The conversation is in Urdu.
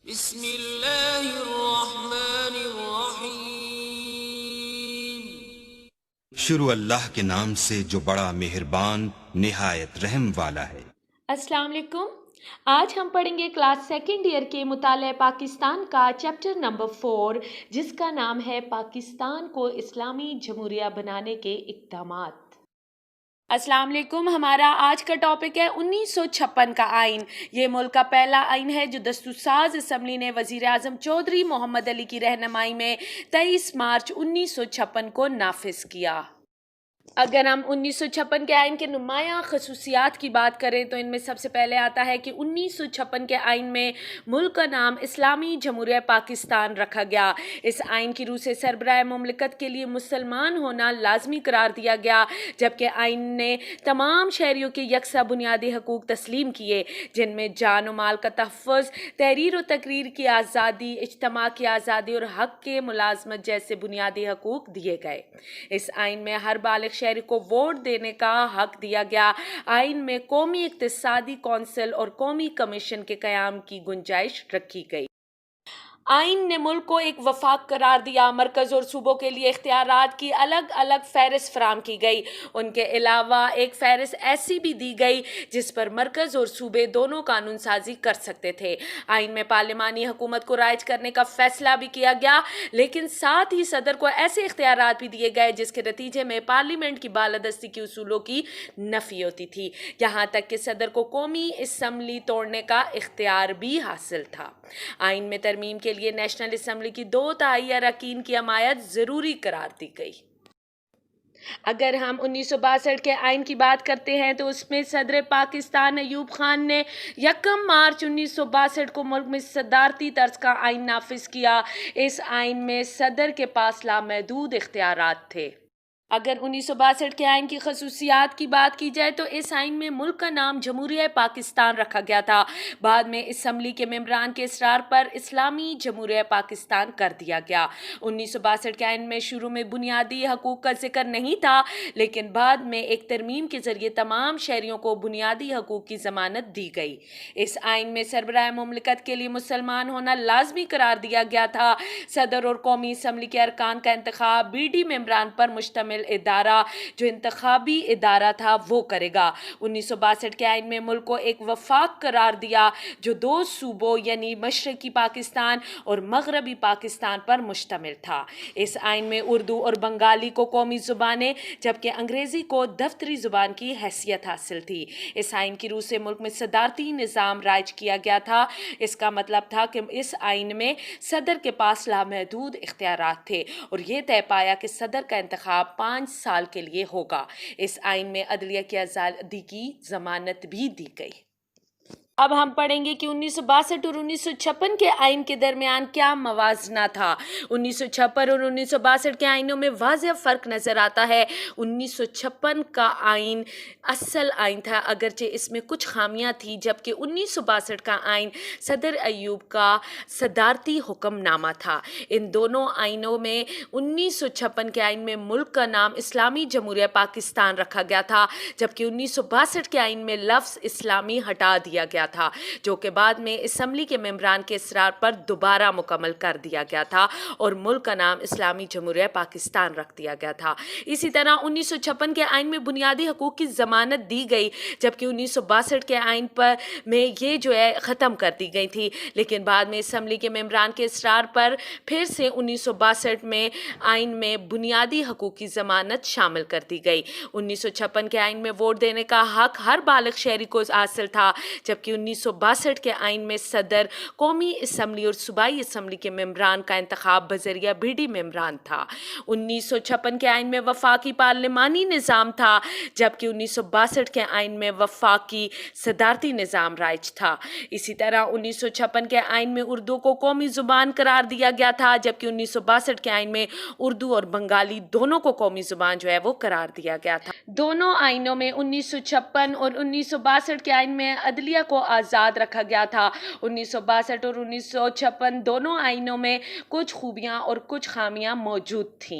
بسم اللہ الرحمن الرحیم۔ شروع اللہ کے نام سے جو بڑا مہربان نہایت رحم والا ہے۔ السلام علیکم۔ آج ہم پڑھیں گے کلاس سیکنڈ ایئر کے مطالعہ پاکستان کا چیپٹر نمبر 4 جس کا نام ہے پاکستان کو اسلامی جمہوریہ بنانے کے اقدامات۔ السلام علیکم۔ ہمارا آج کا ٹاپک ہے 1956 کا آئین۔ یہ ملک کا پہلا آئین ہے جو دستور ساز اسمبلی نے وزیر اعظم چودھری محمد علی کی رہنمائی میں 23 مارچ 1956 کو نافذ کیا۔ اگر ہم 1956 کے آئین کے نمایاں خصوصیات کی بات کریں تو ان میں سب سے پہلے آتا ہے کہ 1956 کے آئین میں ملک کا نام اسلامی جمہوریہ پاکستان رکھا گیا۔ اس آئین کی روح سے سربراہ مملکت کے لیے مسلمان ہونا لازمی قرار دیا گیا، جبکہ آئین نے تمام شہریوں کے یکساں بنیادی حقوق تسلیم کیے، جن میں جان و مال کا تحفظ، تحریر و تقریر کی آزادی، اجتماع کی آزادی اور حق کے ملازمت جیسے بنیادی حقوق دیے گئے۔ اس آئین میں ہر بالغ شہری کو ووٹ دینے کا حق دیا گیا۔ آئین میں قومی اقتصادی کونسل اور قومی کمیشن کے قیام کی گنجائش رکھی گئی۔ آئین نے ملک کو ایک وفاق قرار دیا۔ مرکز اور صوبوں کے لیے اختیارات کی الگ الگ فہرست فراہم کی گئی۔ ان کے علاوہ ایک فہرست ایسی بھی دی گئی جس پر مرکز اور صوبے دونوں قانون سازی کر سکتے تھے۔ آئین میں پارلیمانی حکومت کو رائج کرنے کا فیصلہ بھی کیا گیا، لیکن ساتھ ہی صدر کو ایسے اختیارات بھی دیے گئے جس کے نتیجے میں پارلیمنٹ کی بالادستی کے اصولوں کی نفی ہوتی تھی، یہاں تک کہ صدر کو قومی اسمبلی توڑنے کا اختیار بھی حاصل تھا۔ آئین میں ترمیم کے لیے نیشنل اسمبلی کی 2/3 اراکین کی حمایت ضروری قرار دی گئی۔ اگر ہم 1962 کے آئین کی بات کرتے ہیں تو اس میں صدر پاکستان ایوب خان نے 1 مارچ 1962 کو ملک میں صدارتی طرز کا آئین نافذ کیا۔ اس آئین میں صدر کے پاس لامحدود اختیارات تھے۔ اگر 1962 کے آئین کی خصوصیات کی بات کی جائے تو اس آئین میں ملک کا نام جمہوریہ پاکستان رکھا گیا تھا۔ بعد میں اسمبلی کے ممبران کے اصرار پر اسلامی جمہوریہ پاکستان کر دیا گیا۔ 1962 کے آئین میں شروع میں بنیادی حقوق کا ذکر نہیں تھا، لیکن بعد میں ایک ترمیم کے ذریعے تمام شہریوں کو بنیادی حقوق کی ضمانت دی گئی۔ اس آئین میں سربراہ مملکت کے لیے مسلمان ہونا لازمی قرار دیا گیا تھا۔ صدر اور قومی اسمبلی کے ارکان کا انتخاب BD ممبران پر مشتمل ادارہ جو انتخابی ادارہ تھا وہ کرے گا۔ 1962 کے آئین میں ملک کو ایک وفاق قرار دیا جو 2 صوبوں یعنی مشرقی پاکستان اور مغربی پاکستان پر مشتمل تھا۔ اس آئین میں اردو اور بنگالی کو قومی زبانیں جبکہ انگریزی کو دفتری زبان کی حیثیت حاصل تھی۔ اس آئین کی روح سے ملک میں صدارتی نظام رائج کیا گیا تھا۔ اس کا مطلب تھا کہ اس آئین میں صدر کے پاس لامحدود اختیارات تھے اور یہ طے پایا کہ صدر کا انتخاب 5 سال کے لیے ہوگا۔ اس آئین میں عدلیہ کی آزادی کی ضمانت بھی دی گئی۔ اب ہم پڑھیں گے کہ 1962 اور 1956 کے آئین کے درمیان کیا موازنہ تھا۔ 1956 اور 1962 کے آئینوں میں واضح فرق نظر آتا ہے۔ 1956 کا آئین اصل آئین تھا اگرچہ اس میں کچھ خامیاں تھیں، جبکہ 1962 کا آئین صدر ایوب کا صدارتی حکم نامہ تھا۔ ان دونوں آئینوں میں 1956 کے آئین میں ملک کا نام اسلامی جمہوریہ پاکستان رکھا گیا تھا، جبکہ 1962 کے آئین میں لفظ اسلامی ہٹا دیا گیا تھا، جو کہ بعد میں اسمبلی کے ممبران کے اصرار پر دوبارہ مکمل کر دیا گیا تھا اور ملک کا نام اسلامی جمہوریہ پاکستان رکھ دیا گیا تھا۔ اسی طرح 1956 کے آئین میں بنیادی حقوق کی ضمانت دی گئی، جبکہ 1962 کے آئین میں یہ جو ہے ختم کر دی گئی تھی، لیکن بعد میں اسمبلی کے ممبران کے اصرار پر پھر سے 1962 میں آئین میں بنیادی حقوق کی ضمانت شامل کر دی گئی۔ 1956 کے آئین میں ووٹ دینے کا حق ہر بالغ شہری کو حاصل تھا، جبکہ 1962 کے آئین میں صدر، قومی اسمبلی اور صوبائی اسمبلی کے ممبران کا انتخاب بذریعہ BD ممبران تھا۔ 1956 کے آئین میں وفاقی پارلیمانی نظام تھا، جبکہ 1962 کے آئین میں وفاقی صدارتی نظام رائج تھا۔ اسی طرح 1956 کے آئین میں اردو کو قومی زبان قرار دیا گیا تھا، جبکہ 1962 کے آئین میں اردو اور بنگالی دونوں کو قومی زبان جو ہے وہ قرار دیا گیا تھا۔ دونوں آئینوں میں 1956 اور 1962 کے آئین میں عدلیہ کو آزاد رکھا گیا تھا۔ 1962 اور 1956 دونوں آئینوں میں کچھ خوبیاں اور کچھ خامیاں موجود تھیں۔